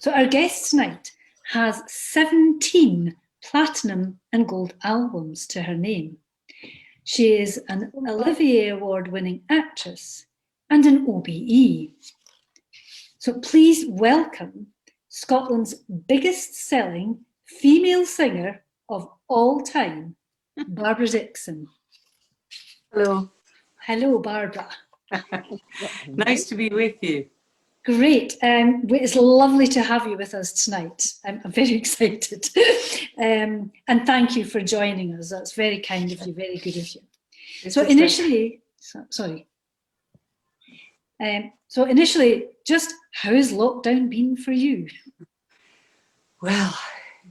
So our guest tonight has 17 platinum and gold albums to her name. She is an Olivier Award-winning actress and an OBE. So please welcome Scotland's biggest-selling female singer of all time, Barbara Dickson. Hello. Hello, Barbara. Nice to be with you. Great. It's lovely to have you with us tonight. I'm very excited. And thank you for joining us. That's very kind of you, very good of you. So initially, just how's lockdown been for you? Well,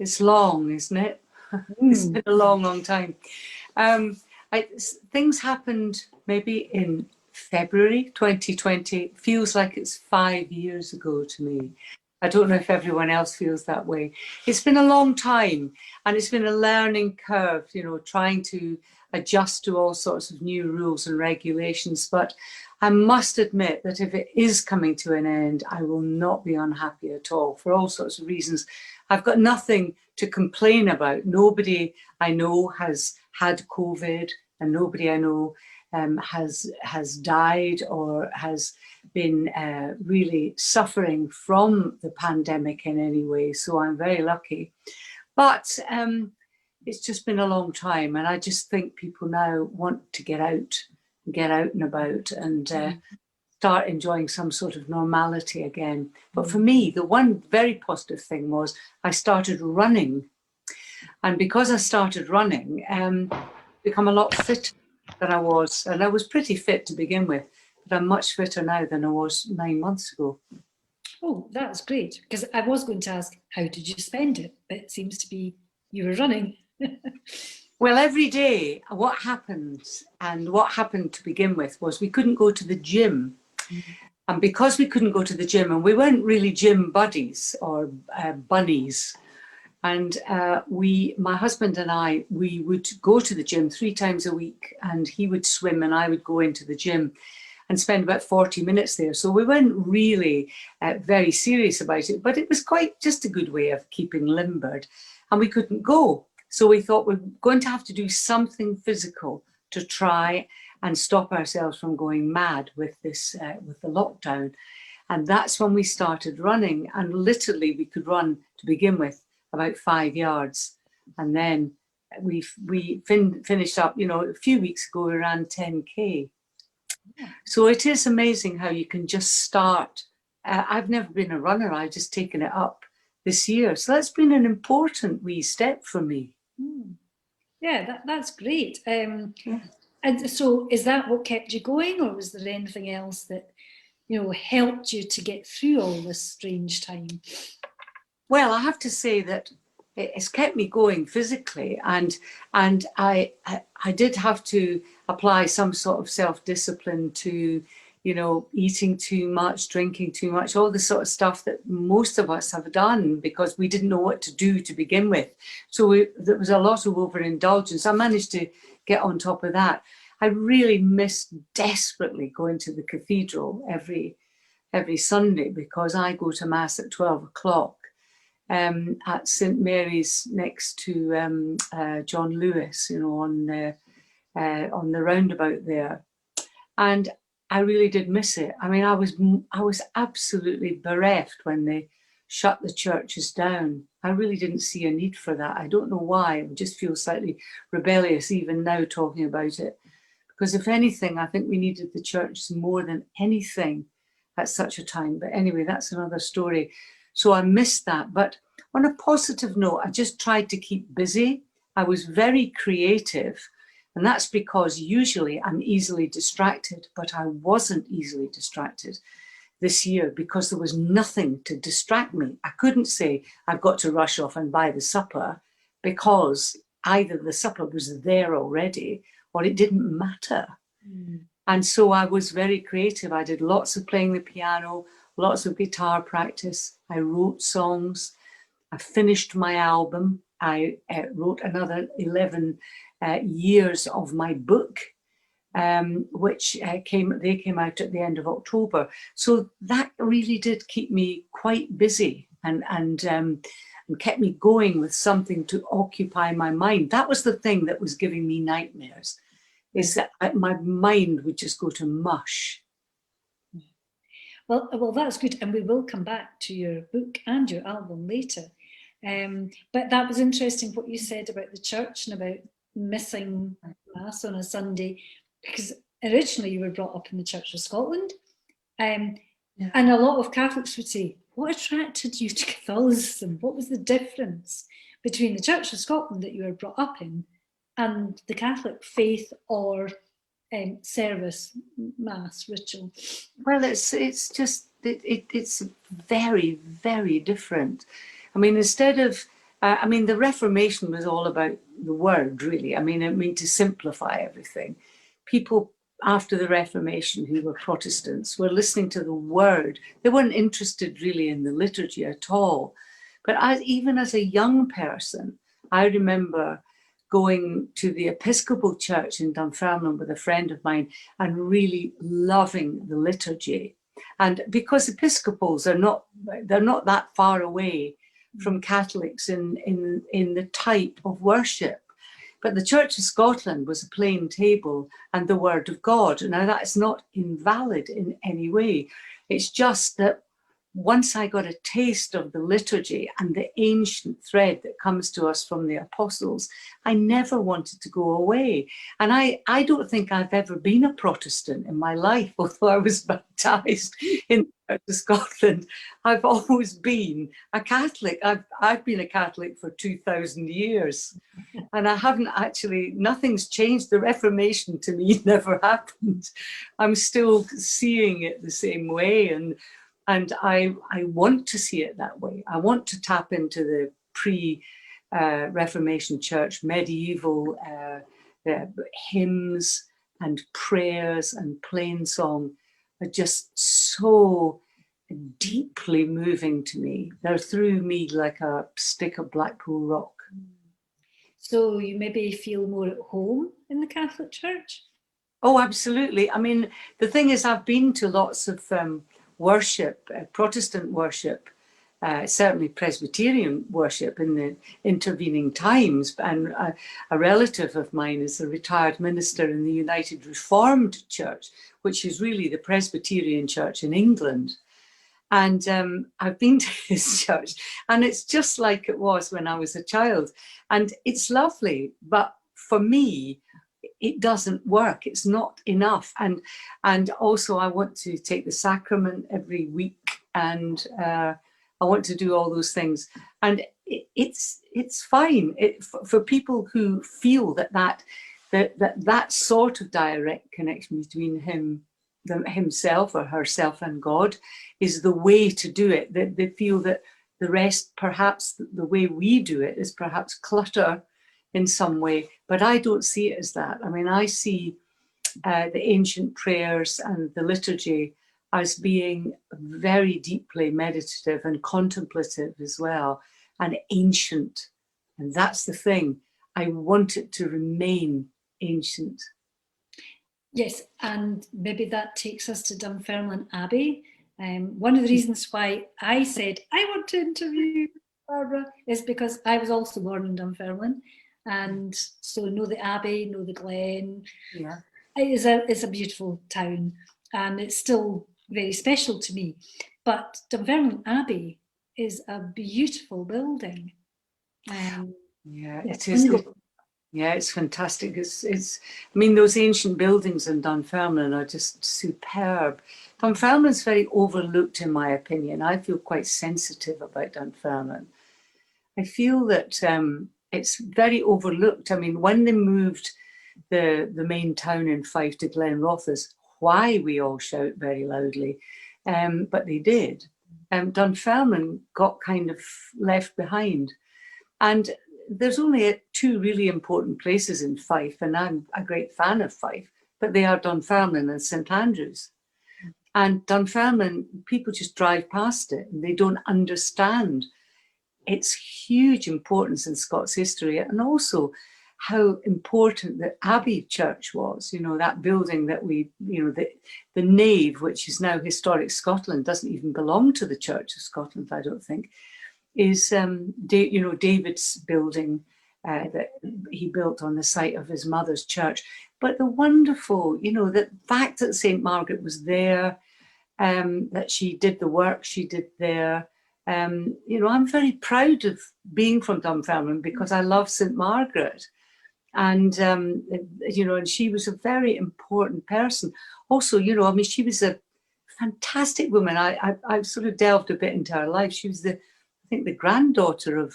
it's long, isn't it? It's been a long, long time. Things happened maybe in February 2020. Feels like it's 5 years ago to me. I don't know if everyone else feels that way. It's been a long time, and it's been a learning curve, you know, trying to adjust to all sorts of new rules and regulations. But I must admit that if it is coming to an end, I will not be unhappy at all for all sorts of reasons. I've got nothing to complain about. Nobody I know has had COVID, and nobody I know has died or has been really suffering from the pandemic in any way. So I'm very lucky. But it's just been a long time, and I just think people now want to get out and about and start enjoying some sort of normality again. But for me, the one very positive thing was I started running. And because I started running, become a lot fitter than I was. And I was pretty fit to begin with, but I'm much fitter now than I was 9 months ago. Oh, that's great. Because I was going to ask, how did you spend it? But it seems to be you were running. Well, every day, what happened to begin with was we couldn't go to the gym. And because we couldn't go to the gym, and we weren't really gym buddies or bunnies, and my husband and I, we would go to the gym 3 times a week, and he would swim and I would go into the gym and spend about 40 minutes there. So we weren't really very serious about it, but it was quite just a good way of keeping limbered, and we couldn't go. So we thought we're going to have to do something physical to try and stop ourselves from going mad with this, with the lockdown. And that's when we started running, and literally we could run to begin with about 5 yards. And then we finished up, you know, a few weeks ago, we ran 10K. So it is amazing how you can just start. I've never been a runner. I've just taken it up this year. So that's been an important wee step for me. Yeah, that's great. And so is that what kept you going, or was there anything else that, you know, helped you to get through all this strange time? Well, I have to say that it's kept me going physically, and I did have to apply some sort of self-discipline to, you know, eating too much, drinking too much, all the sort of stuff that most of us have done because we didn't know what to do to begin with. So there was a lot of overindulgence. I managed to get on top of that. I really missed desperately going to the cathedral every Sunday, because I go to Mass at 12 o'clock. At St Mary's next to John Lewis, you know, on the roundabout there, and I really did miss it. I mean, I was absolutely bereft when they shut the churches down. I really didn't see a need for that. I don't know why. I just feel slightly rebellious even now talking about it, because if anything, I think we needed the church more than anything at such a time. But anyway, that's another story. So I missed that. But on a positive note, I just tried to keep busy. I was very creative, and that's because usually I'm easily distracted, but I wasn't easily distracted this year because there was nothing to distract me. I couldn't say I've got to rush off and buy the supper, because either the supper was there already or it didn't matter. And so I was very creative. I did lots of playing the piano, lots of guitar practice. I wrote songs. I finished my album. I wrote another 11 years of my book, which came out at the end of October. So that really did keep me quite busy. and kept me going with something to occupy my mind. That was the thing that was giving me nightmares, is that my mind would just go to mush. Well, that's good, and we will come back to your book and your album later. But that was interesting what you said about the church and about missing Mass on a Sunday, because originally you were brought up in the Church of Scotland, and a lot of Catholics would say, what attracted you to Catholicism? What was the difference between the Church of Scotland that you were brought up in and the Catholic faith or service, Mass, ritual? Well, it's very, very different. I mean, instead of, the Reformation was all about the word, really. I mean, to simplify everything, people after the Reformation who were Protestants were listening to the word. They weren't interested really in the liturgy at all. But even as a young person, I remember going to the Episcopal Church in Dunfermline with a friend of mine and really loving the liturgy. And because Episcopals they're not that far away from Catholics in the type of worship. But the Church of Scotland was a plain table and the Word of God. Now, that's not invalid in any way. It's just that once I got a taste of the liturgy and the ancient thread that comes to us from the apostles, I never wanted to go away. And I don't think I've ever been a Protestant in my life, although I was baptized in the Church of Scotland. I've always been a Catholic. I've been a Catholic for 2,000 years. And I haven't actually, nothing's changed. The Reformation to me never happened. I'm still seeing it the same way. And I want to see it that way. I want to tap into the pre-Reformation church, medieval hymns and prayers and plain song are just so deeply moving to me. They're through me like a stick of Blackpool rock. So you maybe feel more at home in the Catholic Church? Oh, absolutely. I mean, the thing is, I've been to lots of worship, Protestant worship, certainly Presbyterian worship in the intervening times. And a relative of mine is a retired minister in the United Reformed Church, which is really the Presbyterian church in England. And I've been to his church, and it's just like it was when I was a child. And it's lovely, but for me, it doesn't work. It's not enough. And also I want to take the sacrament every week, and I want to do all those things. And it's fine for people who feel that sort of direct connection between himself or herself and God is the way to do it. They feel that the rest, perhaps the way we do it, is perhaps clutter in some way, but I don't see it as that. I mean, I see the ancient prayers and the liturgy as being very deeply meditative and contemplative as well, and ancient. And that's the thing. I want it to remain ancient. Yes, and maybe that takes us to Dunfermline Abbey. One of the reasons why I said I want to interview Barbara is because I was also born in Dunfermline, and so know the Abbey, know the Glen. Yeah, it's a beautiful town, and it's still very special to me. But Dunfermline Abbey is a beautiful building. Yeah, it is. Yeah, it's fantastic. I mean, those ancient buildings in Dunfermline are just superb. Dunfermline's very overlooked, in my opinion. I feel quite sensitive about Dunfermline. I feel that it's very overlooked. I mean, when they moved the main town in Fife to Glenrothes, why we all shout very loudly, but they did. Dunfermline got kind of left behind. And there's only two really important places in Fife, and I'm a great fan of Fife, but they are Dunfermline and St Andrews. And Dunfermline, people just drive past it and they don't understand its huge importance in Scots history, and also how important the Abbey Church was, you know, that building that we, you know, the nave, which is now historic Scotland, doesn't even belong to the Church of Scotland, I don't think, is, you know, David's building that he built on the site of his mother's church. But the wonderful, you know, the fact that St. Margaret was there, that she did the work she did there. You know, I'm very proud of being from Dunfermline because I love St. Margaret. And, you know, and she was a very important person. Also, you know, I mean, she was a fantastic woman. I've sort of delved a bit into her life. She was I think the granddaughter of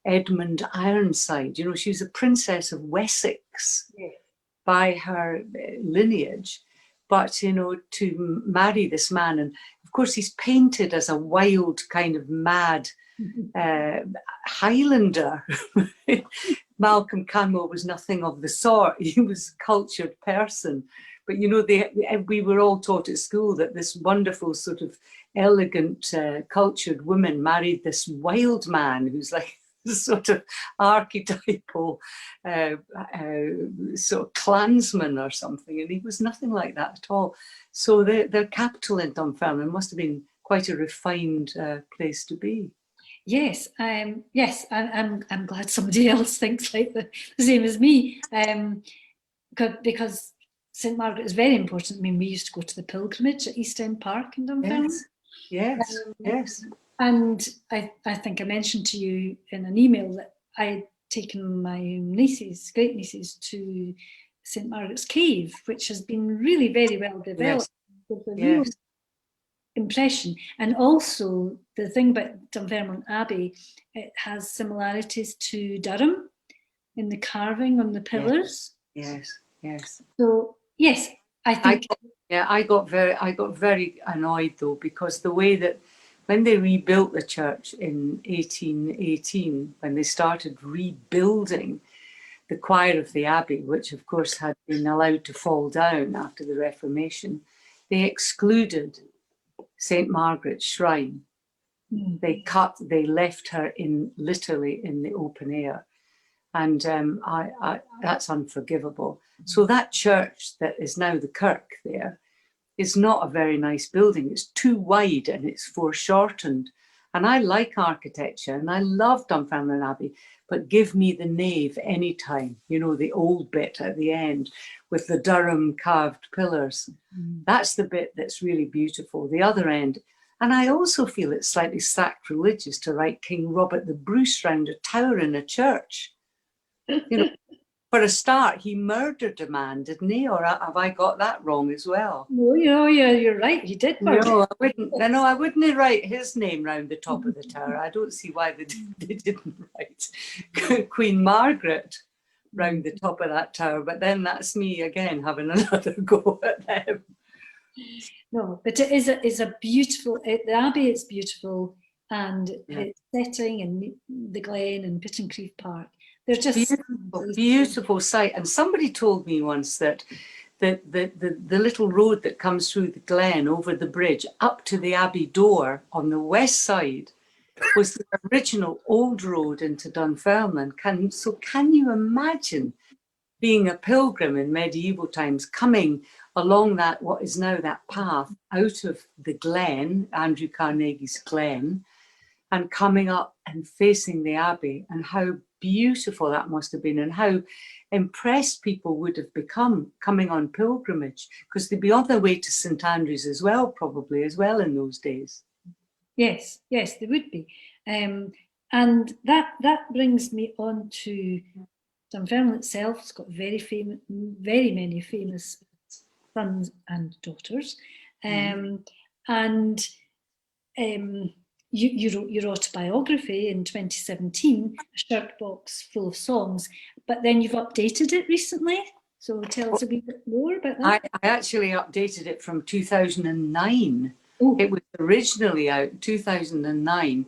Edmund Ironside. You know, she was a princess of Wessex by her lineage. But, you know, to marry this man, and of course he's painted as a wild kind of mad Highlander. Malcolm Canmore was nothing of the sort. He was a cultured person. But, you know, we were all taught at school that this wonderful sort of elegant, cultured woman married this wild man who's like sort of archetypal sort of clansman or something, and he was nothing like that at all. So their capital in Dunfermline must have been quite a refined place to be. Yes, yes, I'm glad somebody else thinks like the same as me, because St. Margaret is very important. I mean, we used to go to the pilgrimage at East End Park in Dunfermline. Yes, yes. And I think I mentioned to you in an email that I'd taken my nieces, great nieces, to St. Margaret's Cave, which has been really very well developed. Yes. With a real impression. And also the thing about Dunfermline Abbey, it has similarities to Durham in the carving on the pillars. Yes, yes. So yes, I think I got very annoyed though, because the way that when they rebuilt the church in 1818, when they started rebuilding the choir of the Abbey, which of course had been allowed to fall down after the Reformation, they excluded St. Margaret's shrine. They left her literally in the open air. And that's unforgivable. So that church that is now the kirk there is not a very nice building. It's too wide and it's foreshortened. And I like architecture and I love Dunfermline Abbey, but give me the nave anytime, you know, the old bit at the end with the Durham carved pillars. That's the bit that's really beautiful, the other end. And I also feel it's slightly sacrilegious to write King Robert the Bruce round a tower in a church. You know, for a start, he murdered a man, didn't he? Or have I got that wrong as well? No, you're right. He did murder. No, I wouldn't write his name round the top of the tower. I don't see why they didn't write Queen Margaret round the top of that tower. But then that's me again having another go at them. No, but it is a beautiful. The Abbey is beautiful, and its setting and the Glen and Pittencrieff Park. They're just beautiful sight. And somebody told me once that the little road that comes through the Glen over the bridge up to the Abbey door on the west side was the original old road into Dunfermline. Can you imagine being a pilgrim in medieval times, coming along that, what is now that path out of the Glen, Andrew Carnegie's Glen, and coming up and facing the Abbey, and how beautiful that must have been, and how impressed people would have become coming on pilgrimage, because they'd be on their way to St. Andrews as well, probably as well in those days. Yes, they would be. And that brings me on to Dunfermline itself. It's got very many famous sons and daughters. You wrote your autobiography in 2017, a shirt box full of songs, but then you've updated it recently. So tell us a wee bit more about that. I actually updated it from 2009. Oh. It was originally out in 2009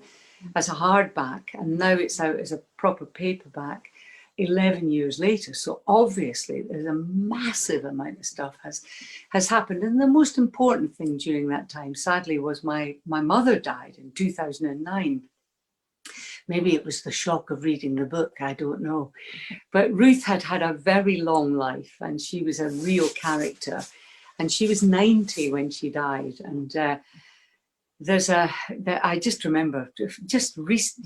as a hardback, and now it's out as a proper paperback 11 years later. So obviously there's a massive amount of stuff has happened. And the most important thing during that time, sadly, was my mother died in 2009. Maybe it was the shock of reading the book, I don't know. But Ruth had had a very long life, and she was a real character. And she was 90 when she died. And I just remember,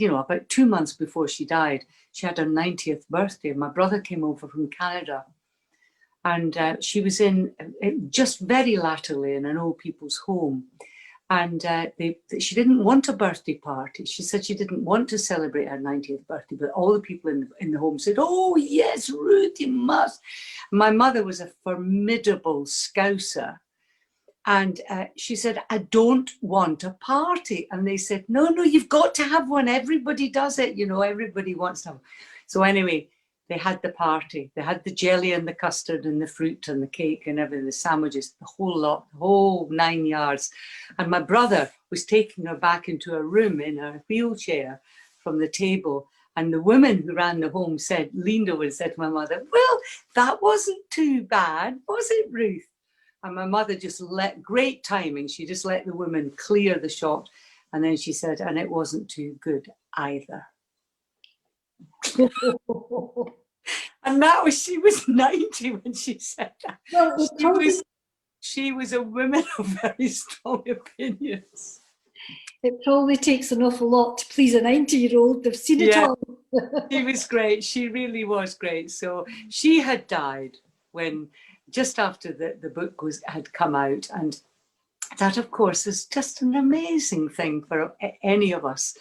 about 2 months before she died, she had her 90th birthday. My brother came over from Canada, and she was in just very latterly in an old people's home. And she didn't want a birthday party. She said she didn't want to celebrate her 90th birthday, but all the people in the home said, "Oh yes, Ruth, you must." My mother was a formidable Scouser. And she said, "I don't want a party." And they said, no, you've got to have one. Everybody does it. Everybody wants to have. So anyway, they had the party. They had the jelly and the custard and the fruit and the cake and everything, the sandwiches, the whole lot, the whole 9 yards. And my brother was taking her back into a room in her wheelchair from the table. And the woman who ran the home leaned over and said to my mother, "Well, that wasn't too bad, was it, Ruth?" And my mother just great timing, she just let the woman clear the shot. And then she said, "And it wasn't too good either." And she was 90 when she said that. Well, she was a woman of very strong opinions. It probably takes an awful lot to please a 90-year-old. They've seen it all. She was great. She really was great. So she had died just after the book had come out. And that, of course, is just an amazing thing for any of us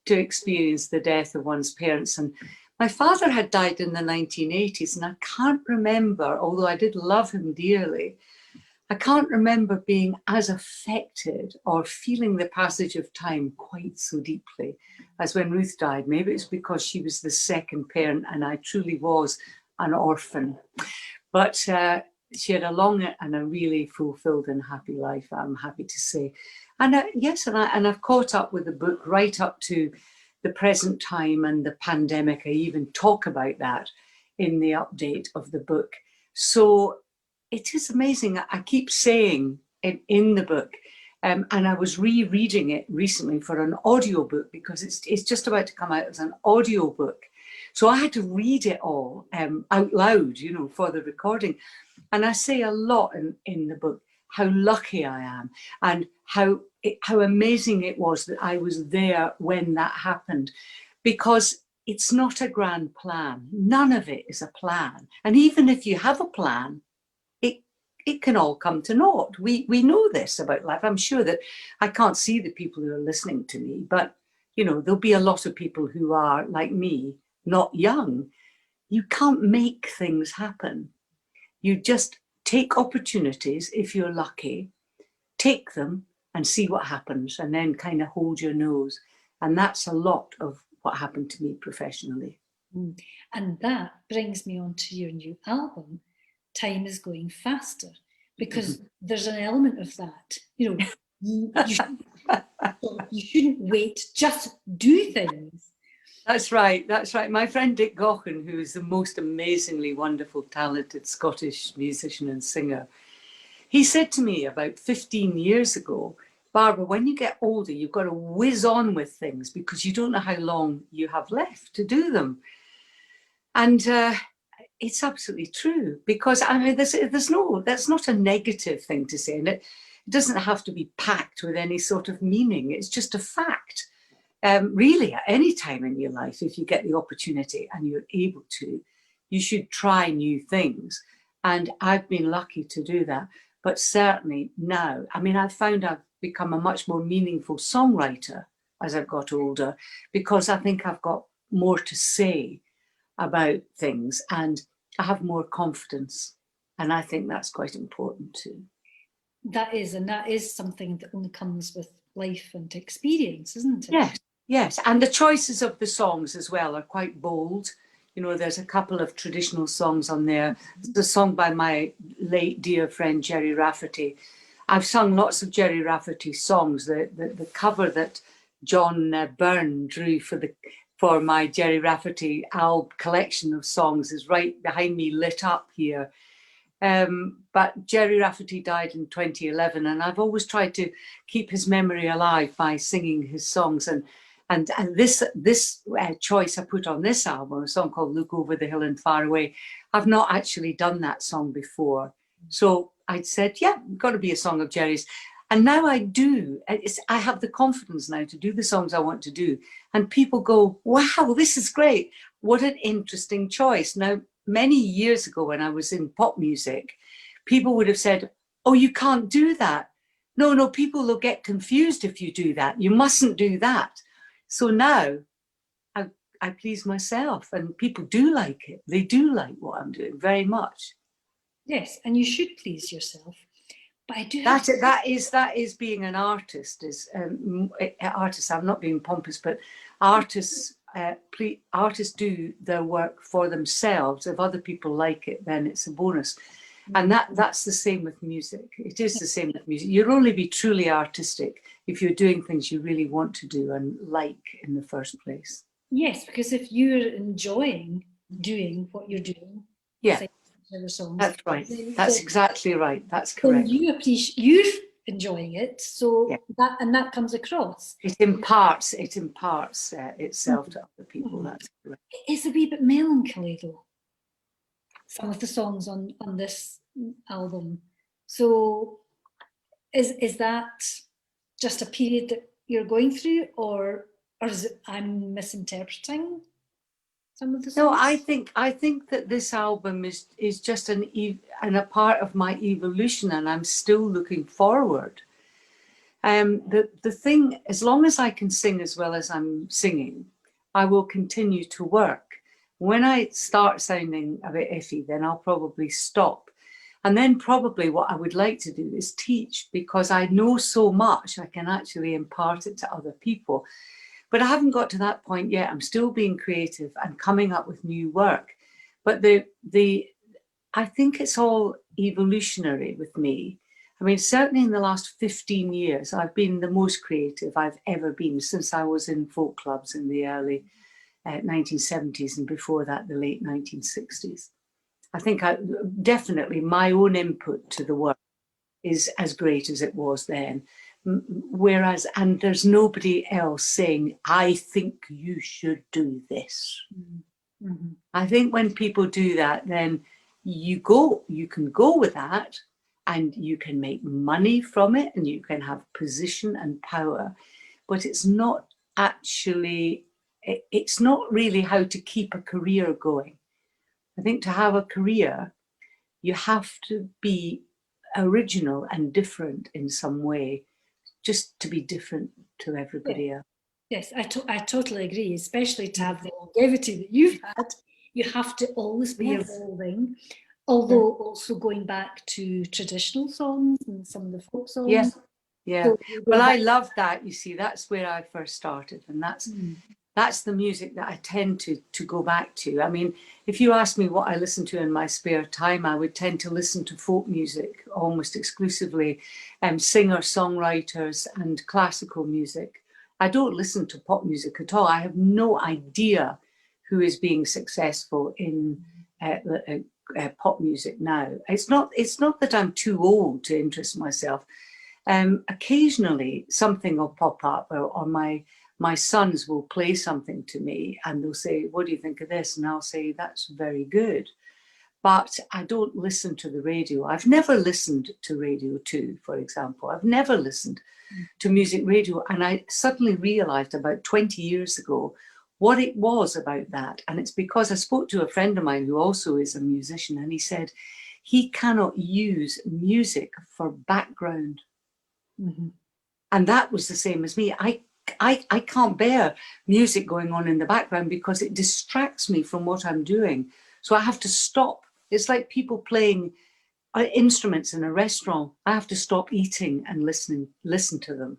to experience the death of one's parents. And my father had died in the 1980s, and I can't remember, although I did love him dearly, I can't remember being as affected or feeling the passage of time quite so deeply as when Ruth died. Maybe it's because she was the second parent and I truly was an orphan. But she had a long and a really fulfilled and happy life, I'm happy to say. And and I've caught up with the book right up to the present time and the pandemic. I even talk about that in the update of the book. So it is amazing. I keep saying it in the book, and I was rereading it recently for an audiobook because it's just about to come out as an audiobook. So I had to read it all out loud, for the recording. And I say a lot in the book how lucky I am and how amazing it was that I was there when that happened, because it's not a grand plan. None of it is a plan. And even if you have a plan, it can all come to naught. We know this about life. I'm sure that I can't see the people who are listening to me, but there'll be a lot of people who are like me, not young. You can't make things happen. You just take opportunities if you're lucky, take them and see what happens, and then kind of hold your nose. And that's a lot of what happened to me professionally. And that brings me on to your new album, Time is Going Faster, because there's an element of that. You shouldn't wait, just do things. That's right. My friend Dick Gaughan, who is the most amazingly wonderful, talented Scottish musician and singer, he said to me about 15 years ago, "Barbara, when you get older, you've got to whiz on with things because you don't know how long you have left to do them." And it's absolutely true, because that's not a negative thing to say, and it doesn't have to be packed with any sort of meaning. It's just a fact. Really, at any time in your life, if you get the opportunity and you're able to, you should try new things. And I've been lucky to do that. But certainly now, I've found I've become a much more meaningful songwriter as I've got older, because I think I've got more to say about things and I have more confidence. And I think that's quite important too. That is something that only comes with life and experience, isn't it? Yes. And the choices of the songs as well are quite bold. There's a couple of traditional songs on there. The song by my late dear friend Jerry Rafferty. I've sung lots of Jerry Rafferty songs. The cover that John Byrne drew for my Jerry Rafferty album collection of songs is right behind me, lit up here. But Jerry Rafferty died in 2011, and I've always tried to keep his memory alive by singing his songs. And this choice I put on this album, a song called Look Over the Hill and Far Away, I've not actually done that song before. So I said, yeah, got to be a song of Jerry's. And now I do. I have the confidence now to do the songs I want to do. And people go, wow, this is great. What an interesting choice. Now, many years ago when I was in pop music, people would have said, oh, you can't do that. No, people will get confused if you do that. You mustn't do that. So now I please myself, and people do like it. They do like what I'm doing very much. Yes, and you should please yourself. But I do that is being an artist. Artists. I'm not being pompous, but artists do their work for themselves. If other people like it, then it's a bonus. And that's the same with music. It is the same with music. You'll only be truly artistic if you're doing things you really want to do and like in the first place. Yes, because if you're enjoying doing what you're doing, yeah, songs, that's right. That's exactly right. That's correct. You appreciate you're enjoying it, so yeah. that comes across. It imparts itself to other people. That's correct. It's a wee bit melancholy though. Some of the songs on this album. So is that just a period that you're going through, or is it I'm misinterpreting some of the songs? No, I think that this album is just a part of my evolution, and I'm still looking forward. The thing, as long as I can sing as well as I'm singing, I will continue to work. When I start sounding a bit iffy, then I'll probably stop. And then probably what I would like to do is teach, because I know so much, I can actually impart it to other people. But I haven't got to that point yet. I'm still being creative and coming up with new work. But I think it's all evolutionary with me. I mean, certainly in the last 15 years, I've been the most creative I've ever been since I was in folk clubs in the early 1970s, and before that, the late 1960s. I think definitely my own input to the work is as great as it was then. Whereas, and there's nobody else saying, I think you should do this. Mm-hmm. I think when people do that, then you can go with that, and you can make money from it, and you can have position and power, but it's not really how to keep a career going. I think to have a career, you have to be original and different in some way, just to be different to everybody else. Yes, I totally agree, especially to have the longevity that you've had. You have to always be evolving, although also going back to traditional songs and some of the folk songs. Yes, yeah. So well, I love that. You see, that's where I first started, and that's the music that I tend to go back to. I mean, if you ask me what I listen to in my spare time, I would tend to listen to folk music almost exclusively, singer-songwriters and classical music. I don't listen to pop music at all. I have no idea who is being successful in pop music now. It's not that I'm too old to interest myself. Occasionally something will pop up, or my sons will play something to me and they'll say, what do you think of this? And I'll say, that's very good. But I don't listen to the radio. I've never listened to Radio 2, for example. I've never listened to music radio. And I suddenly realized about 20 years ago what it was about that. And it's because I spoke to a friend of mine who also is a musician, and he said he cannot use music for background. Mm-hmm. And that was the same as me. I can't bear music going on in the background because it distracts me from what I'm doing. So I have to stop. It's like people playing instruments in a restaurant. I have to stop eating and listen to them.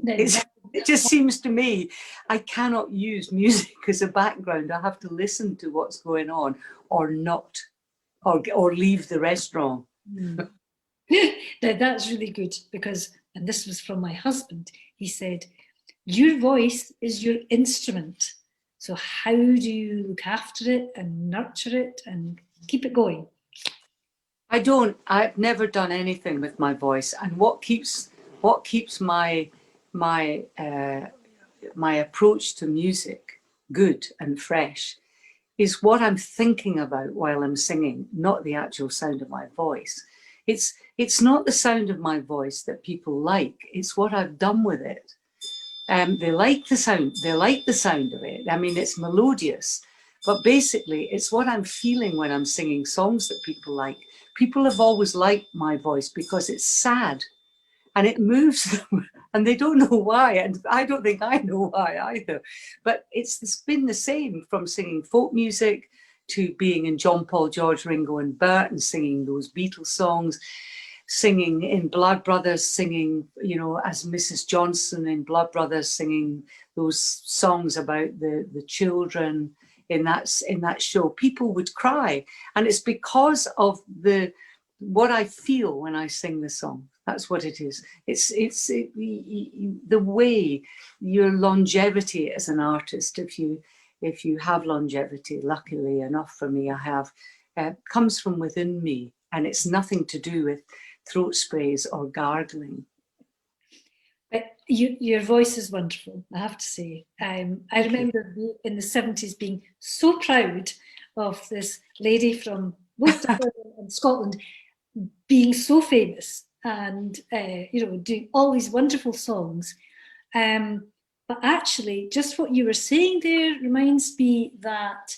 It just seems to me I cannot use music as a background. I have to listen to what's going on, or not, or leave the restaurant. That's really good, because, and this was from my husband, he said, your voice is your instrument. So how do you look after it and nurture it and keep it going? I've never done anything with my voice. And what keeps my my approach to music good and fresh is what I'm thinking about while I'm singing, not the actual sound of my voice. It's not the sound of my voice that people like, it's what I've done with it. They like the sound, of it. I mean, it's melodious, but basically it's what I'm feeling when I'm singing songs that people like. People have always liked my voice because it's sad and it moves them and they don't know why. And I don't think I know why either. But it's been the same from singing folk music to being in John Paul, George, Ringo and Bert and singing those Beatles songs, singing in Blood Brothers, singing, you know, as Mrs. Johnson in Blood Brothers, singing those songs about the children in that show. People would cry, and it's because of what I feel when I sing the song. That's what it is. It's the way, your longevity as an artist, if you have longevity, luckily enough for me, I have, comes from within me, and it's nothing to do with throat sprays or gargling. But your voice is wonderful, I have to say. I remember in the 70s being so proud of this lady from both Dunfermline and Scotland being so famous and you know, doing all these wonderful songs. But actually, just what you were saying there reminds me that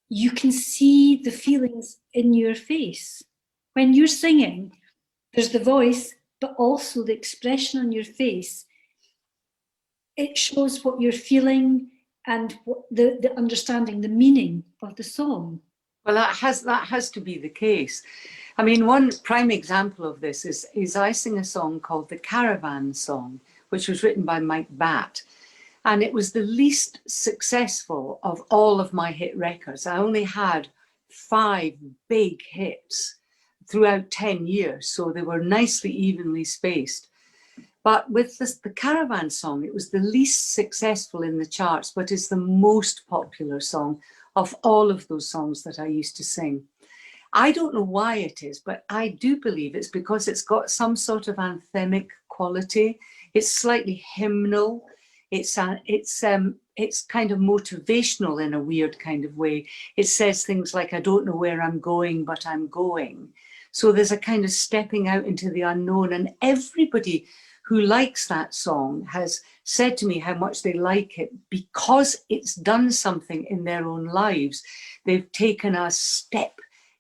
you can see the feelings in your face. When you're singing, there's the voice, but also the expression on your face. It shows what you're feeling and what the understanding, the meaning of the song. Well, that has to be the case. I mean, one prime example of this is I sing a song called The Caravan Song, which was written by Mike Batt. And it was the least successful of all of my hit records. I only had 5 big hits throughout 10 years, so they were nicely evenly spaced. But with the Caravan Song, it was the least successful in the charts, but it's the most popular song of all of those songs that I used to sing. I don't know why it is, but I do believe it's because it's got some sort of anthemic quality. It's slightly hymnal. It's kind of motivational in a weird kind of way. It says things like, I don't know where I'm going, but I'm going. So there's a kind of stepping out into the unknown. And everybody who likes that song has said to me how much they like it because it's done something in their own lives. They've taken a step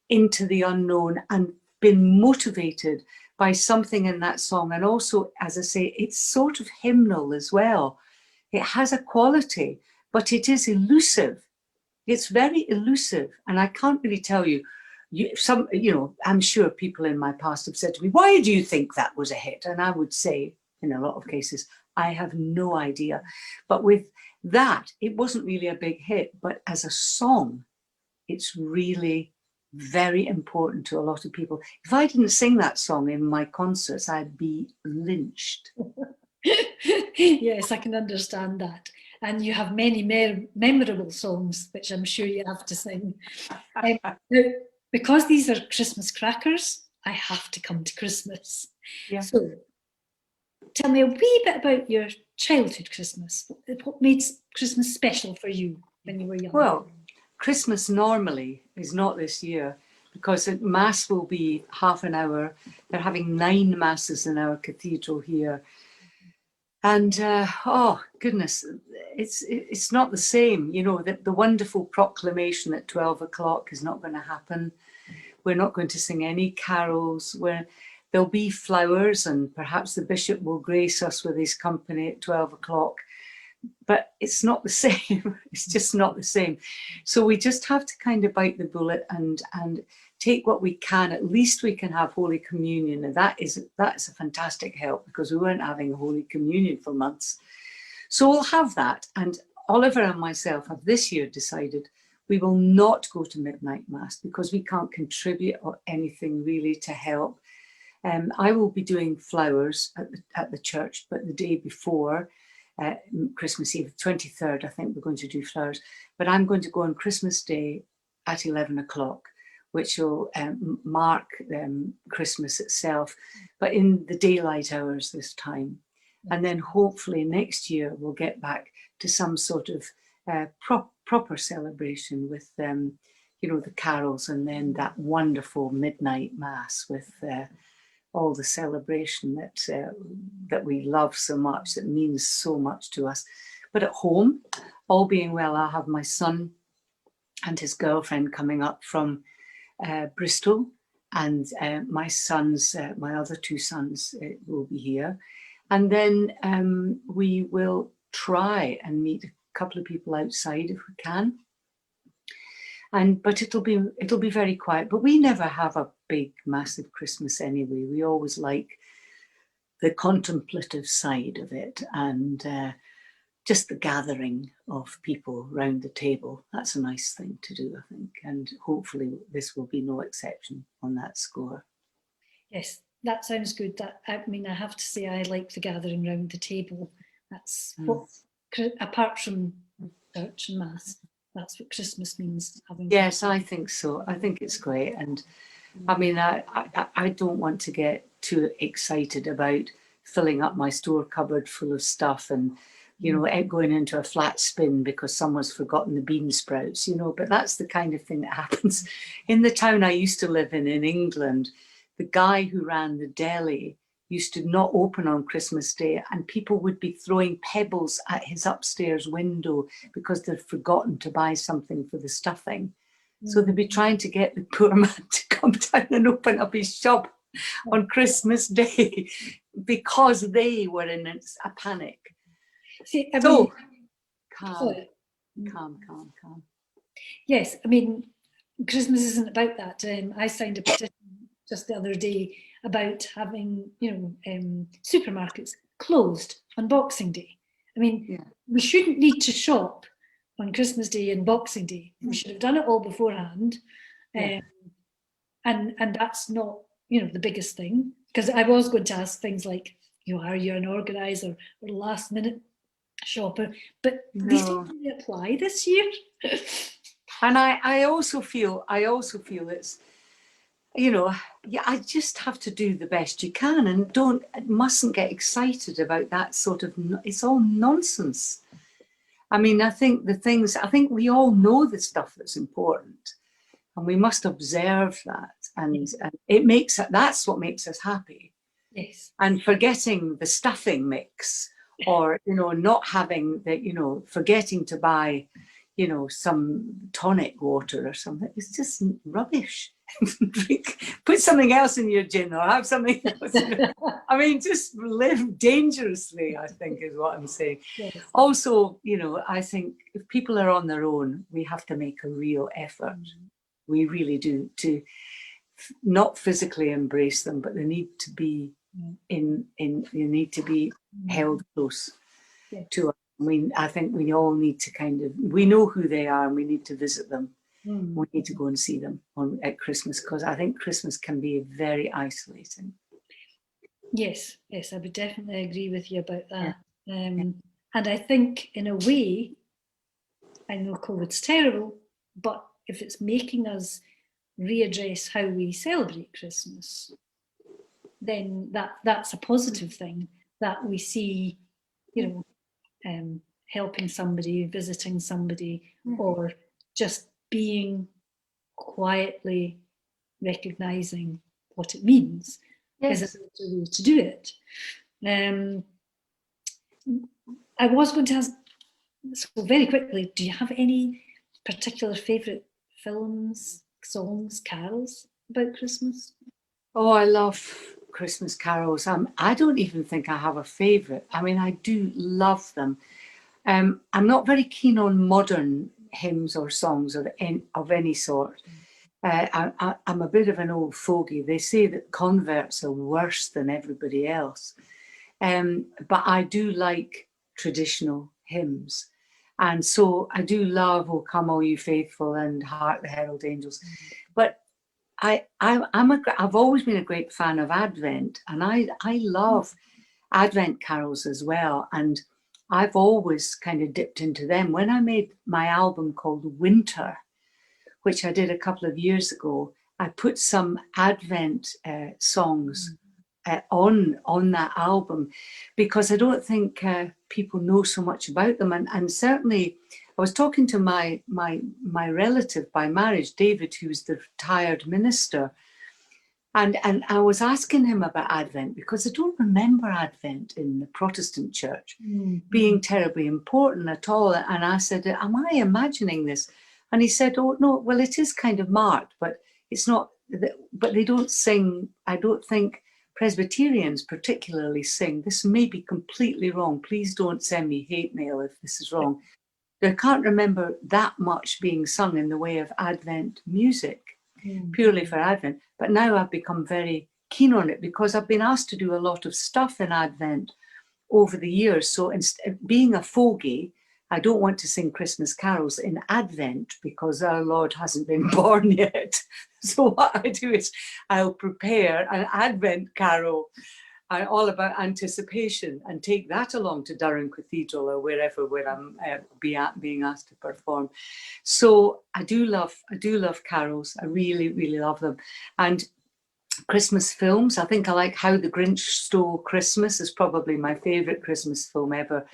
into the unknown and been motivated by something in that song. And also, as I say, it's sort of hymnal as well. It has a quality, but it is elusive. It's very elusive. And I can't really tell you, I'm sure people in my past have said to me, why do you think that was a hit? And I would say, in a lot of cases, I have no idea. But with that, it wasn't really a big hit, but as a song, it's really very important to a lot of people. If I didn't sing that song in my concerts, I'd be lynched. Yes, I can understand that. And you have many memorable songs, which I'm sure you have to sing. Now, because these are Christmas crackers, I have to come to Christmas. Yeah. So tell me a wee bit about your childhood Christmas. What made Christmas special for you when you were young? Well, Christmas normally is not this year because Mass will be half an hour. They're having 9 Masses in our cathedral here. And oh goodness, it's not the same. You know, the wonderful proclamation at 12 o'clock is not going to happen. We're not going to sing any carols. There'll be flowers, and perhaps the bishop will grace us with his company at 12 o'clock. But it's not the same. It's just not the same. So we just have to kind of bite the bullet and take what we can. At least we can have Holy Communion, and that is a fantastic help because we weren't having Holy Communion for months. So we'll have that. And Oliver and myself have this year decided we will not go to midnight Mass because we can't contribute or anything really to help. I will be doing flowers at the church, but the day before Christmas Eve, 23rd, I think we're going to do flowers. But I'm going to go on Christmas Day at 11 o'clock, which will mark Christmas itself, but in the daylight hours this time. And then hopefully next year we'll get back to some sort of proper celebration with, you know, the carols, and then that wonderful midnight mass with all the celebration that we love so much, that means so much to us. But at home, all being well, I'll have my son and his girlfriend coming up from Bristol, and my sons, my other two sons will be here. And then we will try and meet a couple of people outside if we can. But it'll be very quiet. But we never have a big, massive Christmas anyway. We always like the contemplative side of it, and just the gathering of people round the table. That's a nice thing to do, I think. And hopefully this will be no exception on that score. Yes, that sounds good. I mean, I have to say I like the gathering round the table. That's what, apart from church and mass, that's what Christmas means. Yes, I think so. I think it's great. And I mean, I don't want to get too excited about filling up my store cupboard full of stuff and, you know, going into a flat spin because someone's forgotten the bean sprouts, you know. But that's the kind of thing that happens. In the town I used to live in England, the guy who ran the deli used to not open on Christmas Day, and people would be throwing pebbles at his upstairs window because they'd forgotten to buy something for the stuffing. So they'd be trying to get the poor man to come down and open up his shop on Christmas Day because they were in a panic. See, I so mean, calm. Yes, I mean, Christmas isn't about that. I signed a petition just the other day about having, you know, supermarkets closed on Boxing Day. I mean, we shouldn't need to shop on Christmas Day and Boxing Day. We should have done it all beforehand. And that's not, you know, the biggest thing. Because I was going to ask things like, you know, are you an organizer or last minute shopper? But these don't really apply this year. And I also feel it's, you know, I just have to do the best you can, and mustn't get excited about that sort of, it's all nonsense. I mean, I think we all know the stuff that's important, and we must observe that, and that's what makes us happy. Yes. And forgetting the stuffing mix, or, you know, not having the, you know, forgetting to buy, you know, some tonic water or something, it's just rubbish. Put something else in your gin, or have something else. I mean, just live dangerously, I think, is what I'm saying. Yes. Also, you know, I think if people are on their own, we have to make a real effort. We really do, to not physically embrace them, but they need to be they need to be held close to us. I mean, I think we all need to we know who they are, and we need to visit them. We need to go and see them at Christmas, because I think Christmas can be very isolating. Yes, I would definitely agree with you about that. And I think, in a way, I know COVID's terrible, but if it's making us readdress how we celebrate Christmas, then that's a positive thing, that we see, you know, helping somebody, visiting somebody, or just being quietly recognizing what it means is a better way to do it. I was going to ask, so very quickly, do you have any particular favourite films, songs, carols about Christmas? Oh, I love Christmas carols. I don't even think I have a favourite. I mean, I do love them. I'm not very keen on modern hymns or songs of any sort. I'm a bit of an old fogey. They say that converts are worse than everybody else. But I do like traditional hymns. And so I do love "O Come All You Faithful" and "Hark the Herald Angels." But I've always been a great fan of Advent, and I love Advent carols as well. And I've always kind of dipped into them. When I made my album called Winter, which I did a couple of years ago, I put some Advent songs on that album, because I don't think people know so much about them. And certainly, I was talking to my relative by marriage, David, who's the retired minister, and I was asking him about Advent, because I don't remember Advent in the Protestant church being terribly important at all. And I said, am I imagining this? And he said, oh, no, well, it is kind of marked, but it's not, but they don't sing. I don't think Presbyterians particularly sing. This may be completely wrong. Please don't send me hate mail if this is wrong. I can't remember that much being sung in the way of Advent music, purely for Advent. But now I've become very keen on it, because I've been asked to do a lot of stuff in Advent over the years. So instead, being a fogey, I don't want to sing Christmas carols in Advent, because our Lord hasn't been born yet. So what I do is I'll prepare an Advent carol all about anticipation, and take that along to Durham Cathedral or wherever where I'm being asked to perform. So I do love carols. I really, really love them. And Christmas films, I think I like How the Grinch Stole Christmas is probably my favourite Christmas film ever.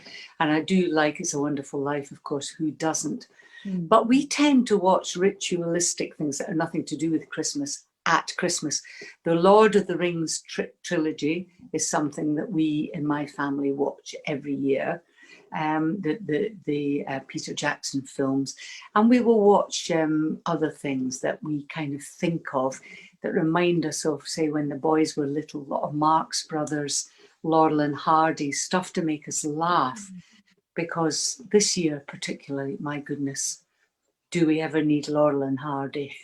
And I do like It's a Wonderful Life, of course, who doesn't? But we tend to watch ritualistic things that are nothing to do with Christmas at Christmas. The Lord of the Rings trilogy is something that we in my family watch every year. The Peter Jackson films, and we will watch other things that we kind of think of that remind us of, say, when the boys were little, a lot of Marx Brothers, Laurel and Hardy, stuff to make us laugh. Because this year particularly, my goodness, do we ever need Laurel and Hardy?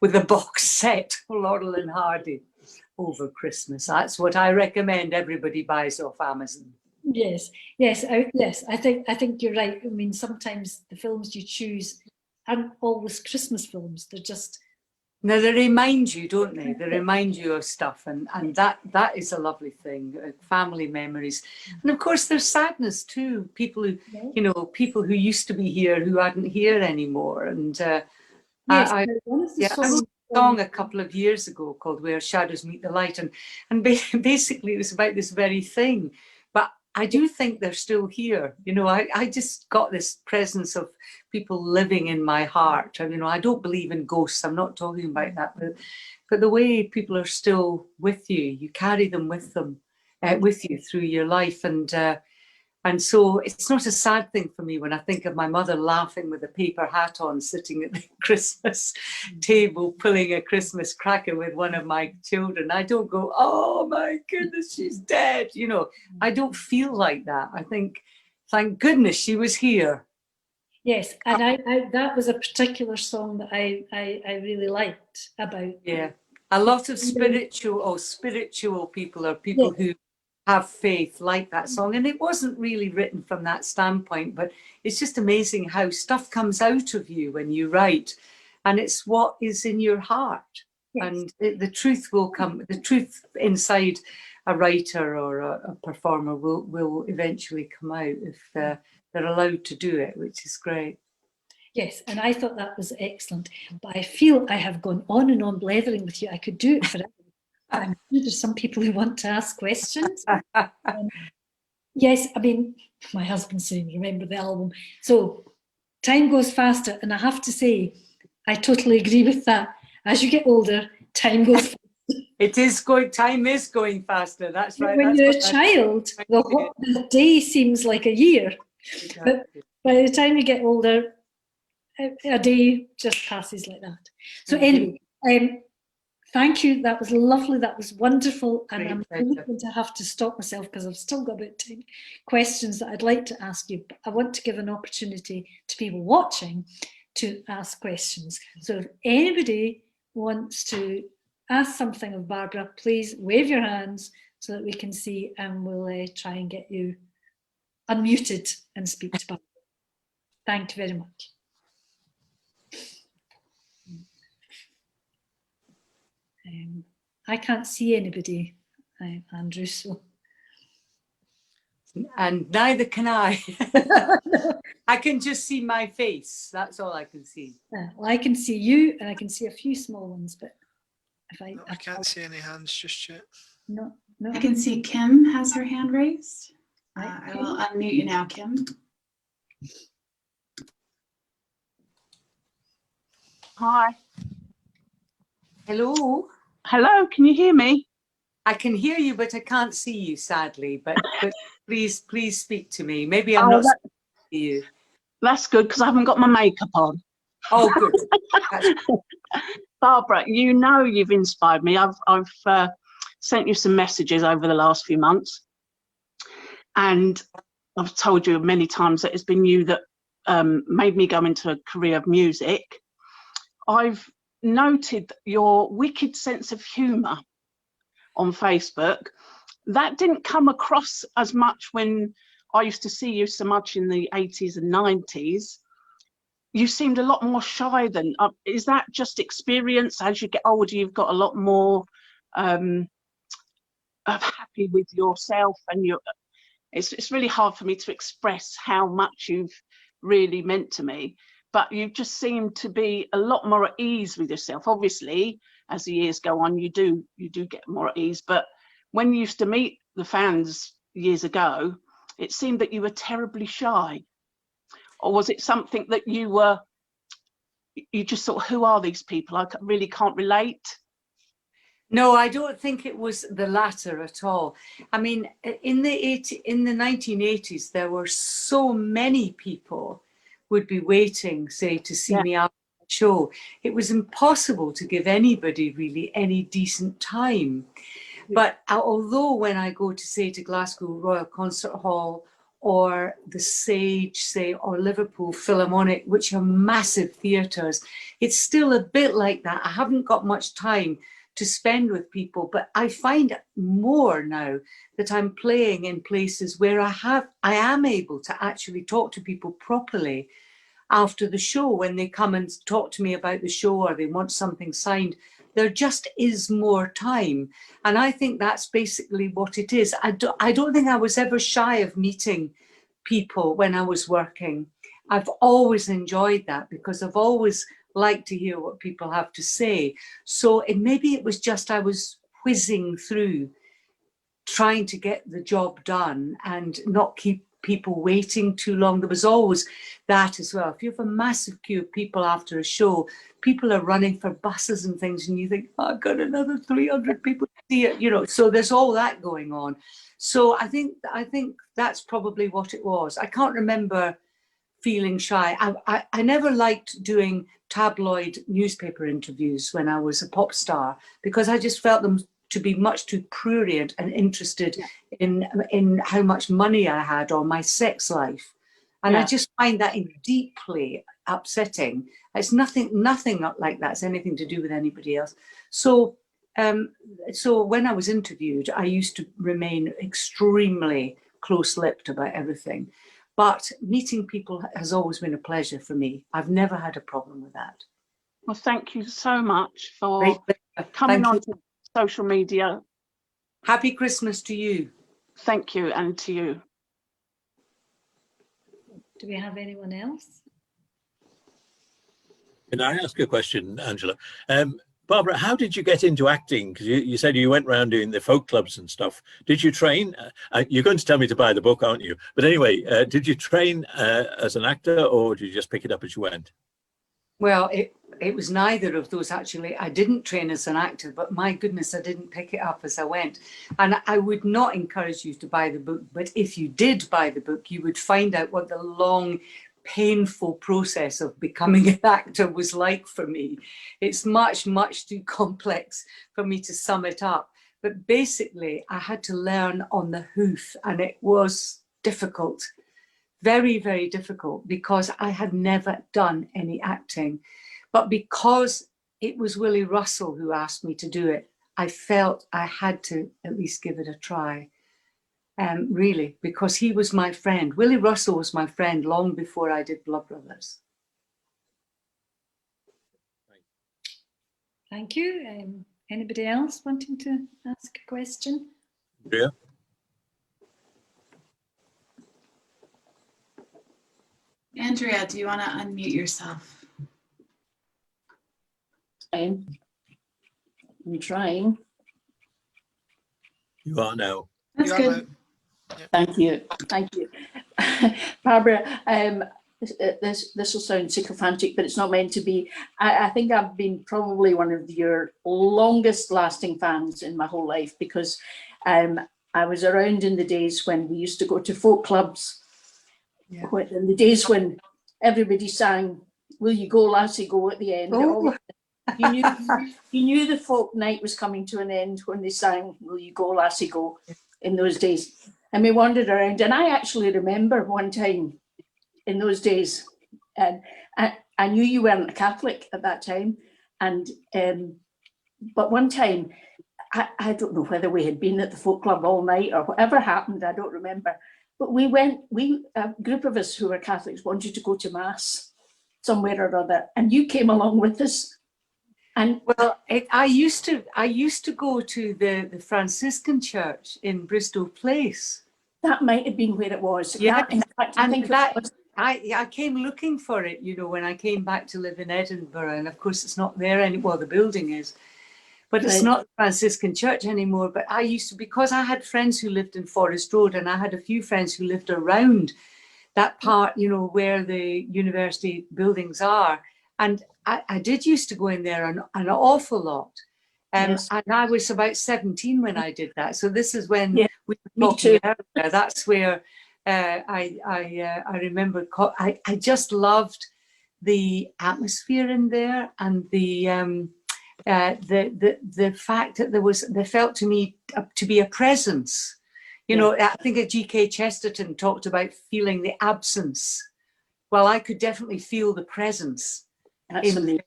With a box set for Laurel and Hardy over Christmas. That's what I recommend everybody buys off Amazon. Yes. I think you're right. I mean, sometimes the films you choose aren't always Christmas films. They're just. Now they remind you, don't they? They remind you of stuff, and that is a lovely thing. Family memories, and of course there's sadness too. People who people who used to be here who aren't here anymore, and. Yes, I wrote a song a couple of years ago called Where Shadows Meet the Light, and basically it was about this very thing. But I do think they're still here. I just got this presence of people living in my heart. I don't believe in ghosts. I'm not talking about that, but the way people are still with you, you carry them with you through your life, and so it's not a sad thing for me when I think of my mother laughing with a paper hat on, sitting at the Christmas table, pulling a Christmas cracker with one of my children. I don't go, oh my goodness, she's dead. I don't feel like that. I think, thank goodness she was here. Yes, and I that was a particular song that I really liked about. Yeah, a lot of spiritual people are people who have faith, like that song. And it wasn't really written from that standpoint, but it's just amazing how stuff comes out of you when you write, and it's what is in your heart. And the truth will come, the truth inside a writer or a performer will eventually come out if they're allowed to do it, which is great. Yes, and I thought that was excellent, but I feel I have gone on and on blethering with you. I could do it forever. I'm sure there's some people who want to ask questions. Yes, I mean, my husband's saying, remember the album. So time goes faster, and I have to say, I totally agree with that. As you get older, time goes faster. Time is going faster, that's right. When you're a child, the day seems like a year. Exactly. But by the time you get older, a day just passes like that. So anyway, thank you. That was lovely. That was wonderful. And I'm really going to have to stop myself because I've still got about 10 questions that I'd like to ask you. But I want to give an opportunity to people watching to ask questions. So if anybody wants to ask something of Barbara, please wave your hands so that we can see, and we'll try and get you unmuted and speak to Barbara. Thank you very much. I can't see anybody, Andrew, so. And neither can I. I can just see my face. That's all I can see. Well, I can see you, and I can see a few small ones, but No, I can't see any hands just yet. No. I can see Kim has her hand raised. Right, I will unmute you now, Kim. Hi. Hello. Hello, can you hear me? I can hear you, but I can't see you, sadly. But please speak to me. Maybe I'm Oh, not speaking to you. That's good, because I haven't got my makeup on. Oh, good. That's Barbara, you know you've inspired me. I've sent you some messages over the last few months, and I've told you many times that it's been you that made me go into a career of music. I've noted your wicked sense of humour on Facebook. That didn't come across as much when I used to see you so much in the 80s and 90s. You seemed a lot more shy than, is that just experience? As you get older, you've got a lot more happy with yourself, and it's really hard for me to express how much you've really meant to me, but you just seem to be a lot more at ease with yourself. Obviously, as the years go on, you do get more at ease, but when you used to meet the fans years ago, it seemed that you were terribly shy. Or was it something that you just thought, who are these people? I really can't relate. No, I don't think it was the latter at all. I mean, in the 1980s, there were so many people would be waiting, say, to see me after the show. It was impossible to give anybody really any decent time. But although when I go to, say, to Glasgow Royal Concert Hall or the Sage, say, or Liverpool Philharmonic, which are massive theatres, it's still a bit like that. I haven't got much time to spend with people, but I find more now that I'm playing in places where I am able to actually talk to people properly after the show. When they come and talk to me about the show or they want something signed, there just is more time. And I think that's basically what it is. I don't think I was ever shy of meeting people when I was working. I've always enjoyed that because I've always liked to hear what people have to say. So maybe it was just I was whizzing through trying to get the job done and not keep people waiting too long. There was always that as well. If you have a massive queue of people after a show, people are running for buses and things, and you think, oh, I've got another 300 people to see it, you know. So there's all that going on. So I think that's probably what it was. I can't remember feeling shy. I never liked doing tabloid newspaper interviews when I was a pop star, because I just felt them to be much too prurient and interested in how much money I had or my sex life. And I just find that deeply upsetting. It's nothing like that. It's anything to do with anybody else. So so when I was interviewed, I used to remain extremely close-lipped about everything. But meeting people has always been a pleasure for me. I've never had a problem with that. Well, thank you so much for coming on to social media. Happy Christmas to you. Thank you, and to you. Do we have anyone else? Can I ask a question, Angela? Barbara, how did you get into acting? Because you said you went around doing the folk clubs and stuff. Did you train? You're going to tell me to buy the book, aren't you? But anyway, did you train as an actor, or did you just pick it up as you went? Well, it was neither of those, actually. I didn't train as an actor, but my goodness, I didn't pick it up as I went. And I would not encourage you to buy the book, but if you did buy the book, you would find out what the long, painful process of becoming an actor was like for me. It's much, much too complex for me to sum it up. But basically, I had to learn on the hoof, and it was difficult. Very, very difficult, because I had never done any acting. But because it was Willie Russell who asked me to do it, I felt I had to at least give it a try. Really, because he was my friend. Willie Russell was my friend long before I did Blood Brothers. Thank you. Anybody else wanting to ask a question? Yeah. Andrea, do you want to unmute yourself? I'm trying. You are now. That's You are good. Thank you. Thank you. Barbara, this will sound sycophantic, but it's not meant to be. I think I've been probably one of your longest lasting fans in my whole life, because I was around in the days when we used to go to folk clubs, Yeah. in the days when everybody sang "Will You Go, Lassie, Go" at the end. Oh. You knew the folk night was coming to an end when they sang "Will You Go, Lassie, Go" in those days. And we wandered around, and I actually remember one time in those days, and I knew you weren't a Catholic at that time, and but one time, I don't know whether we had been at the folk club all night or whatever happened, I don't remember, but a group of us who were Catholics wanted to go to Mass somewhere or other, and you came along with us. And Well, I used to go to the Franciscan church in Bristol Place. that might have been where it was. Yeah, That, in fact, I and think that it was. I came looking for it, you know, when I came back to live in Edinburgh, and of course it's not there anymore. Well, the building is, but it's Right. not the Franciscan church anymore. But I used to, because I had friends who lived in Forest Road, and I had a few friends who lived around that part, you know, where the university buildings are. And I did used to go in there an awful lot. Yes. And I was about 17 when I did that. So this is when Yeah, we me were talking too. earlier. That's where I remember. I just loved the atmosphere in there, and the fact that there felt to me to be a presence. You know, I think G.K. Chesterton talked about feeling the absence. Well, I could definitely feel the presence. That's amazing.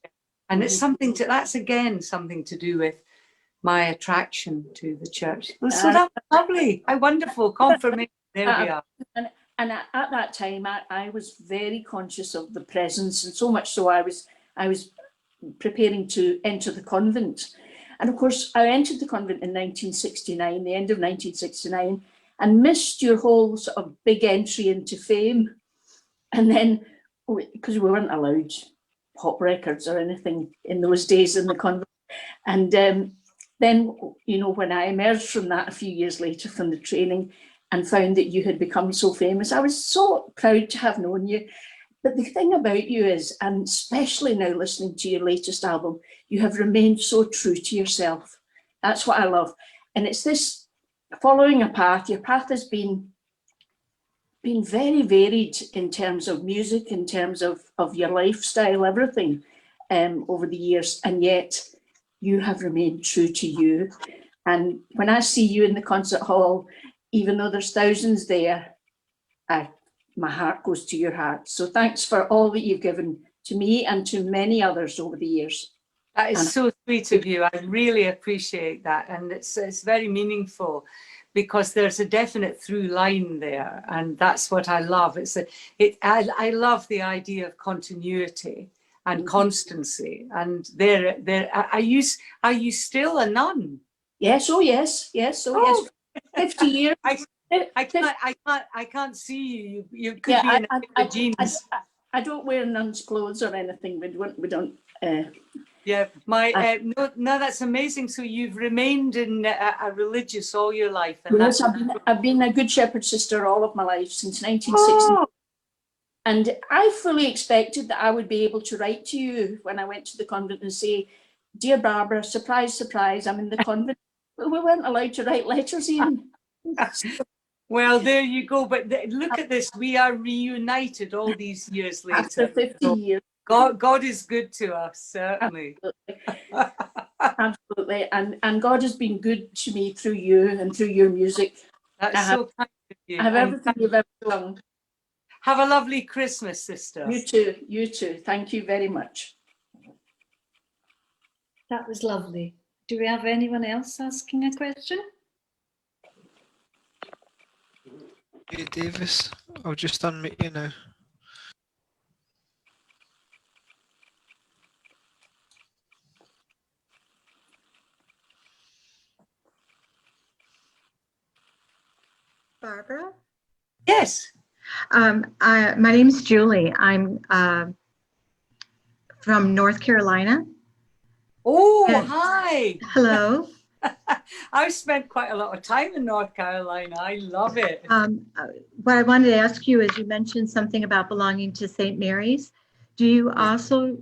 And it's that's again something to do with my attraction to the church. So that was lovely. How wonderful. Confirmation. There we are. And at that time, I was very conscious of the presence, and so much so I was preparing to enter the convent. And of course, I entered the convent in 1969, the end of 1969, and missed your whole sort of big entry into fame. And then, because we weren't allowed pop records or anything in those days in the convent. And then, you know, when I emerged from that a few years later from the training and found that you had become so famous, I was so proud to have known you. But the thing about you is, and especially now listening to your latest album, you have remained so true to yourself. That's what I love. And it's this following a path. Your path has been very varied in terms of music, in terms of your lifestyle, everything over the years. And yet you have remained true to you. And when I see you in the concert hall, even though there's thousands there, my heart goes to your heart. So thanks for all that you've given to me and to many others over the years. That is so sweet of you. I really appreciate that. And it's very meaningful, because there's a definite through line there. And that's what I love. I love the idea of continuity and constancy. And are you still a nun? Yes, oh yes, yes, oh yes. 50 years. I can't see you. You could be in a jeans. I don't wear nun's clothes or anything. We don't. Yeah, no, that's amazing. So you've remained in a religious all your life. And yes, I've been a Good Shepherd sister all of my life since 1960. Oh. And I fully expected that I would be able to write to you when I went to the convent and say, "Dear Barbara, surprise, surprise, I'm in the convent." But we weren't allowed to write letters in. Well, there you go. But look at this. We are reunited all these years later. After 50 years. God is good to us, certainly. Absolutely. And God has been good to me through you and through your music. That's so kind of you. I have everything you've ever done. Have a lovely Christmas, sister. You too. You too. Thank you very much. That was lovely. Do we have anyone else asking a question? Hey, Davis, I'll just unmute you now. Barbara? Yes. My name is Julie. I'm from North Carolina. Oh, Yes. hi. Hello. I've spent quite a lot of time in North Carolina. I love it. What I wanted to ask you is you mentioned something about belonging to St. Mary's. Do you also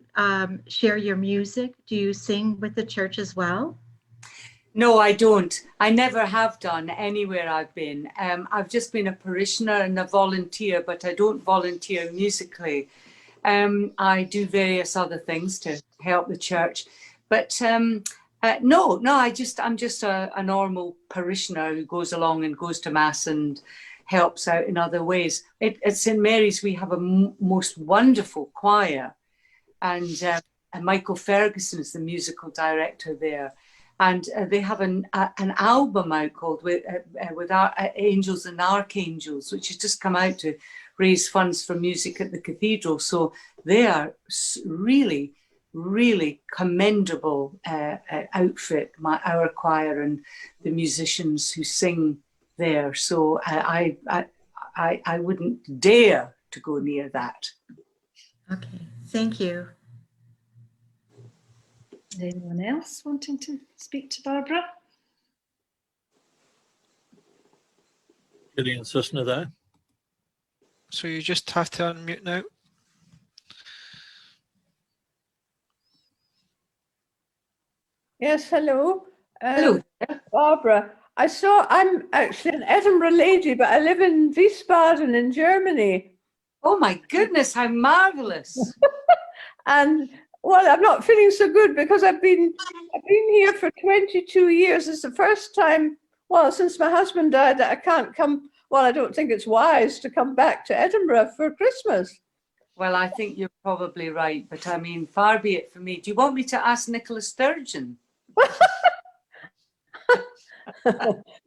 share your music? Do you sing with the church as well? No, I don't. I never have done anywhere I've been. I've just been a parishioner and a volunteer, but I don't volunteer musically. I do various other things to help the church, but no, I'm just a normal parishioner who goes along and goes to mass and helps out in other ways. At St. Mary's, we have a most wonderful choir, and Michael Ferguson is the musical director there. And they have an album out called with our Angels and Archangels, which has just come out to raise funds for music at the cathedral. So they are really, really commendable outfit, our choir and the musicians who sing there. So I wouldn't dare to go near that. Okay, thank you. Anyone else wanting to speak to Barbara? Gillian Sussner there. So you just have to unmute now. Yes, hello. Hello. Barbara. I'm actually an Edinburgh lady, but I live in Wiesbaden in Germany. Oh my goodness, how marvelous. And well, I'm not feeling so good because I've been here for 22 years. It's the first time, well, since my husband died, that I can't come. Well, I don't think it's wise to come back to Edinburgh for Christmas. Well, I think you're probably right, but I mean, far be it for me. Do you want me to ask Nicola Sturgeon?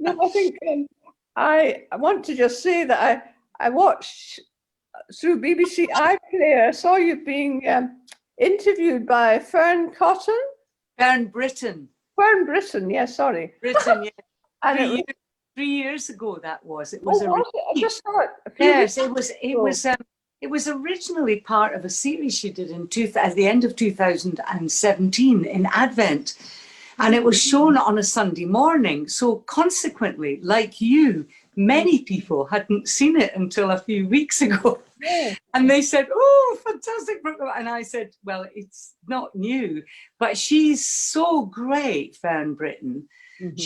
No, I think I want to just say that I watched through BBC iPlayer. I saw you being interviewed by Fern Cotton. Fern Britton. Fern Britton, yes, sorry. Britton, yeah. And 3 years ago that was. It was I just saw it a few yes, weeks it was originally part of a series she did at the end of 2017 in Advent. And it was shown on a Sunday morning. So consequently, like you, many people hadn't seen it until a few weeks ago. Yeah. And they said, oh, fantastic program. And I said, well, it's not new, but she's so great, Fern Britton. Mm-hmm.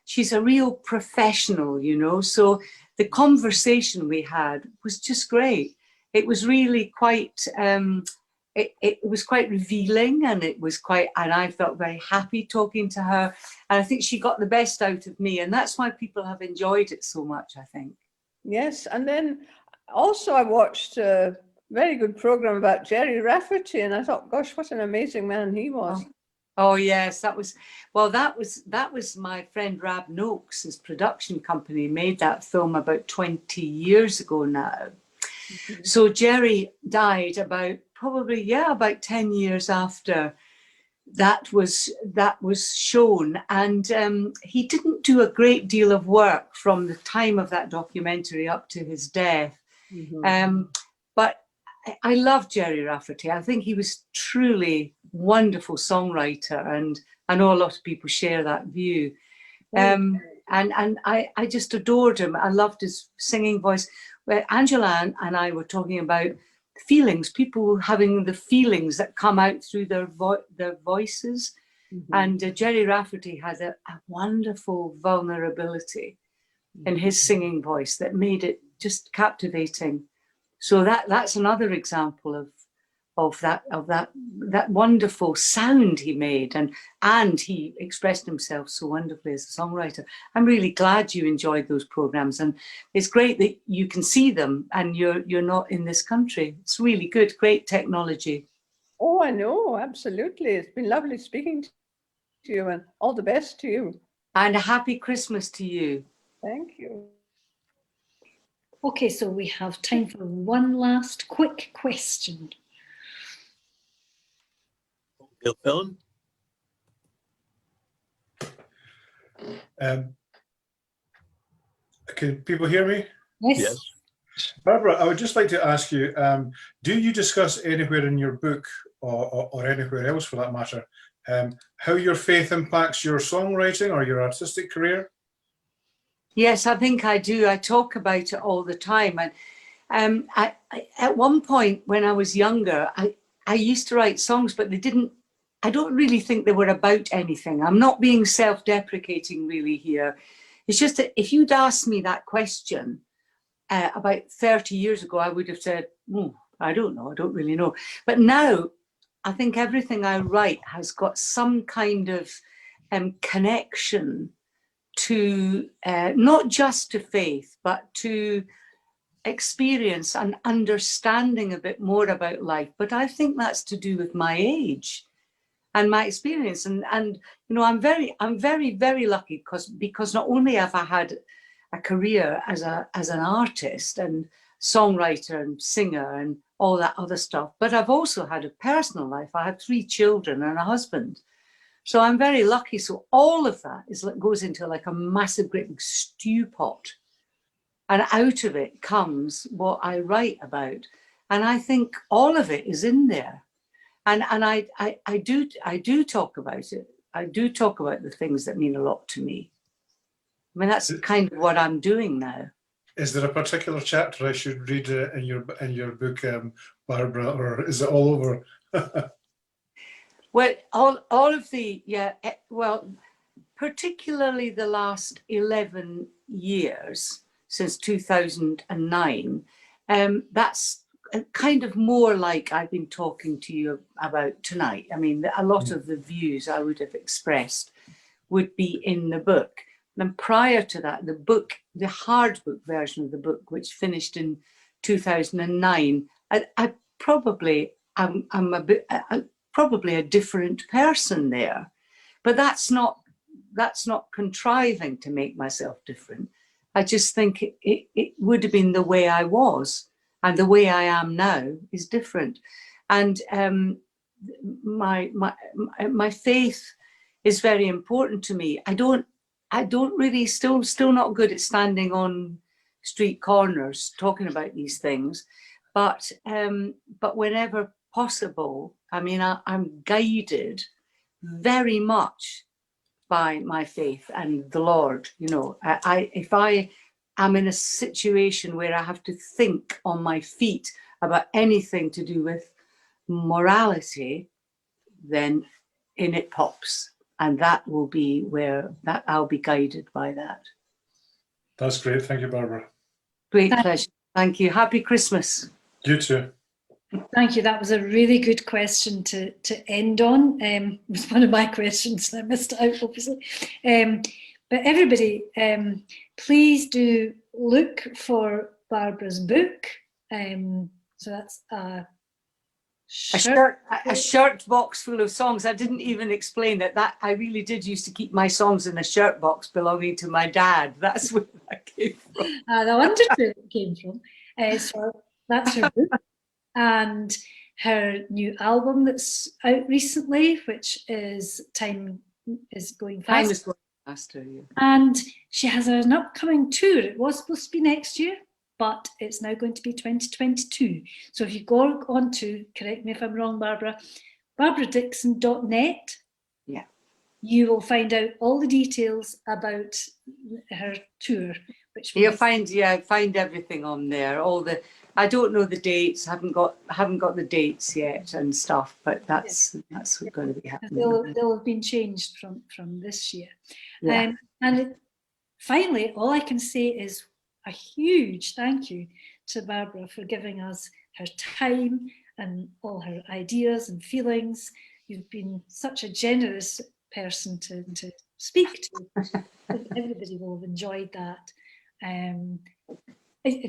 She's a real professional, you know. So the conversation we had was just great. It was really quite it was quite revealing, and I felt very happy talking to her. And I think she got the best out of me, and that's why people have enjoyed it so much, I think. Yes, and then also I watched a very good program about Jerry Rafferty, and I thought, gosh, what an amazing man he was. Oh yes, that was my friend Rab Noakes, his production company, made that film about 20 years ago now. Mm-hmm. So Jerry died about 10 years after that was shown, and he didn't do a great deal of work from the time of that documentary up to his death. Mm-hmm. But I love Jerry Rafferty. I think he was truly wonderful songwriter, and I know a lot of people share that view. And I just adored him. I loved his singing voice. Where Angela and I were talking about feelings, people having the feelings that come out through their voices. Mm-hmm. And Jerry Rafferty has a wonderful vulnerability in his singing voice that made it just captivating. So that's another example of that wonderful sound he made, and he expressed himself so wonderfully as a songwriter. I'm really glad you enjoyed those programs, and it's great that you can see them and you're not in this country. It's really good, great technology. Oh, I know, absolutely. It's been lovely speaking to you, and all the best to you. And a happy Christmas to you. Thank you. Okay, so we have time for one last quick question. Phil? Can people hear me? Yes. Barbara, I would just like to ask you, do you discuss anywhere in your book, or anywhere else for that matter, how your faith impacts your songwriting or your artistic career? Yes, I think I do. I talk about it all the time. And at one point when I was younger, I used to write songs, but I don't really think they were about anything. I'm not being self-deprecating really here. It's just that if you'd asked me that question about 30 years ago, I would have said, I don't know, I don't really know. But now I think everything I write has got some kind of connection to not just to faith, but to experience and understanding a bit more about life. But I think that's to do with my age and my experience. And you know, I'm very, very lucky because not only have I had a career as an artist and songwriter and singer and all that other stuff, but I've also had a personal life. I have 3 children and a husband. So I'm very lucky. So all of that goes into like a massive, great big stew pot. And out of it comes what I write about. And I think all of it is in there. And I do talk about it. I do talk about the things that mean a lot to me. I mean, that's kind of what I'm doing now. Is there a particular chapter I should read in your book, Barbara, or is it all over? Well, all of the, well, particularly the last 11 years since 2009, that's kind of more like I've been talking to you about tonight. I mean, a lot of the views I would have expressed would be in the book. And prior to that, the book, the hard book version of the book, which finished in 2009, I probably, I'm a bit, probably a different person there, but that's not contriving to make myself different. I just think it would have been the way I was, and the way I am now is different. And my faith is very important to me. I don't really, still not good at standing on street corners talking about these things, but whenever possible, I mean, I'm guided very much by my faith and the Lord. You know, if I am in a situation where I have to think on my feet about anything to do with morality, then in it pops. And that will be where I'll be guided by that. That's great. Thank you, Barbara. Great pleasure. Thank you. Happy Christmas. You too. Thank you. That was a really good question to end on. It was one of my questions and I missed it out, obviously. But everybody, please do look for Barbara's book. So that's a shirt box full of songs. I didn't even explain that I really did used to keep my songs in a shirt box belonging to my dad. That's where that came from. I wondered where it came from. So that's her book. And her new album that's out recently, which is Time is Going Fast. Time is Going Faster, yeah. And she has an upcoming tour. It was supposed to be next year, but it's now going to be 2022. So if you go on to, correct me if I'm wrong, Barbara, barbaradickson.net, yeah, you will find out all the details about her tour. Which you'll find everything on there. All the, I don't know the dates. Haven't got the dates yet and stuff. But that's what's going to be happening. They'll have been changed from this year. Yeah. Finally, all I can say is a huge thank you to Barbara for giving us her time and all her ideas and feelings. You've been such a generous person to speak to. Everybody will have enjoyed that.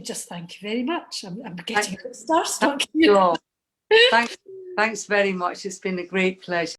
Just thank you very much. I'm getting a bit starstruck. Thanks very much. It's been a great pleasure.